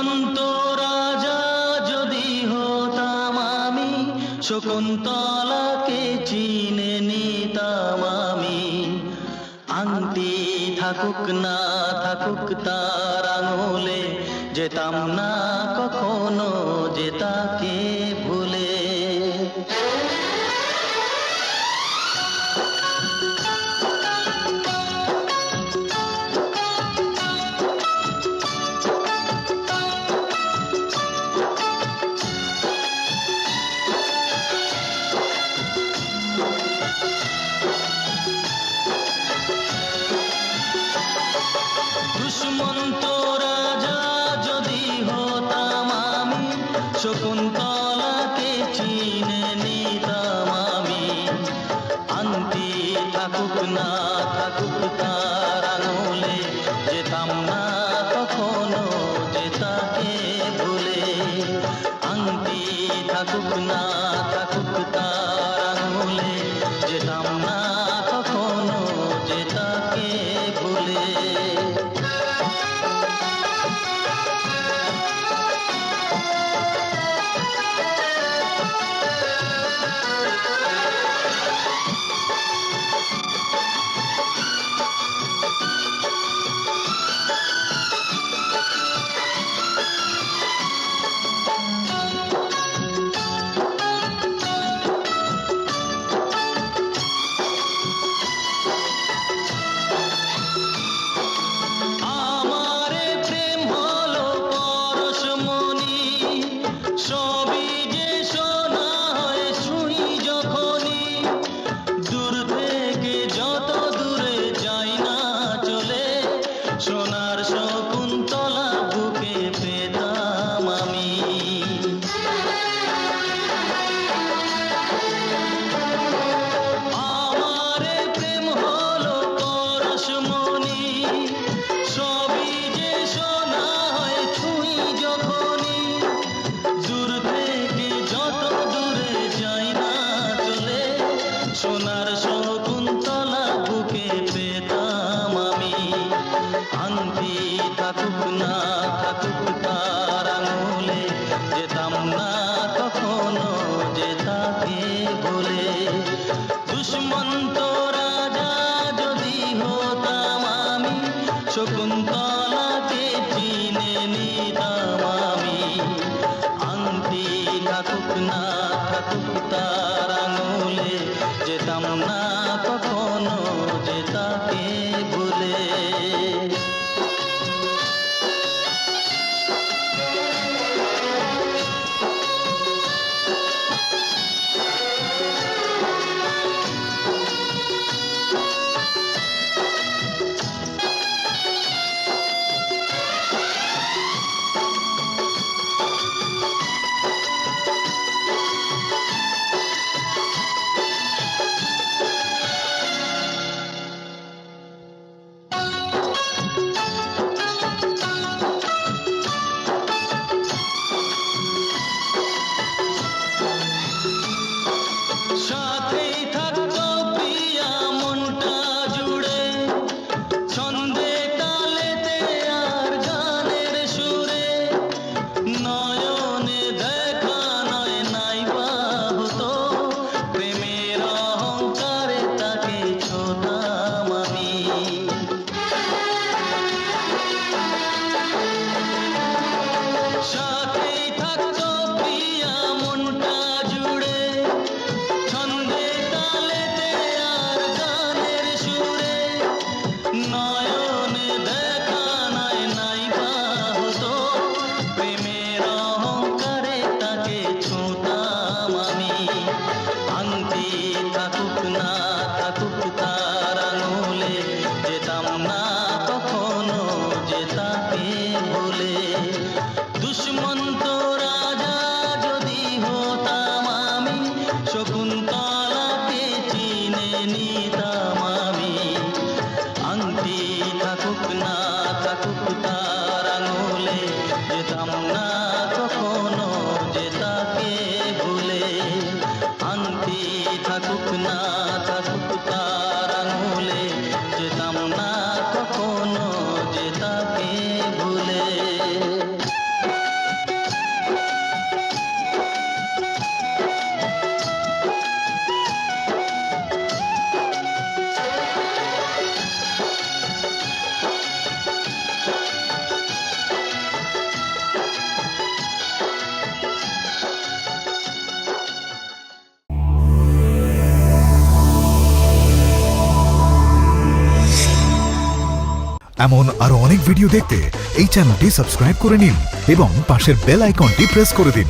দুষ্মন্ত রাজা যদি হতাম আমি, শকুন্তলাকে চিনে নিতাম আমি। আংটি থাকুক না থাকুক তার আঙুলে, যেতাম না কখনো যে তাকে ভুলে। দুষ্মন্ত রাজা যদি হতাম আমি, শকুন্তলাকে চিনে নিতাম আমি। আংটি থাকুক না থাকুক তার আঙুলে, যেতাম না কখনো যে তাকে ভুলে। আংটি থাকুক না থাকুক তার আঙুলে, যেতাম না কখনো যে তাকে ভুলে। সবই যে শোনা হয় শুই যখনই, দূর থেকে যত দূরে যাই না চলে, সোনার শকুন্তলা বুকে পেতাম আমি। আমারে প্রেম হলো পরশমণি, সবই যে শোনা হয় ছুঁই যখনই, দূর থেকে যত দূরে যাই না চলে, সোনার শকুন্তলা বুকে পেতাম আমি। আংটি থাকুক না থাকুক তার আঙুলে, যেতাম না কখনো যে তাকে ভুলে। দুষ্মন্ত রাজা যদি হতাম আমি, শকুন্তলাকে চিনে নিতাম আমি। আংটি থাকুক না থাকুক তার আঙুলে, যেতাম না কখনো যে তাকে ভুলে। এমন আরো অনেক ভিডিও দেখতে এই চ্যানেলটি সাবস্ক্রাইব করে নিন এবং পাশের বেল আইকনটি প্রেস করে দিন।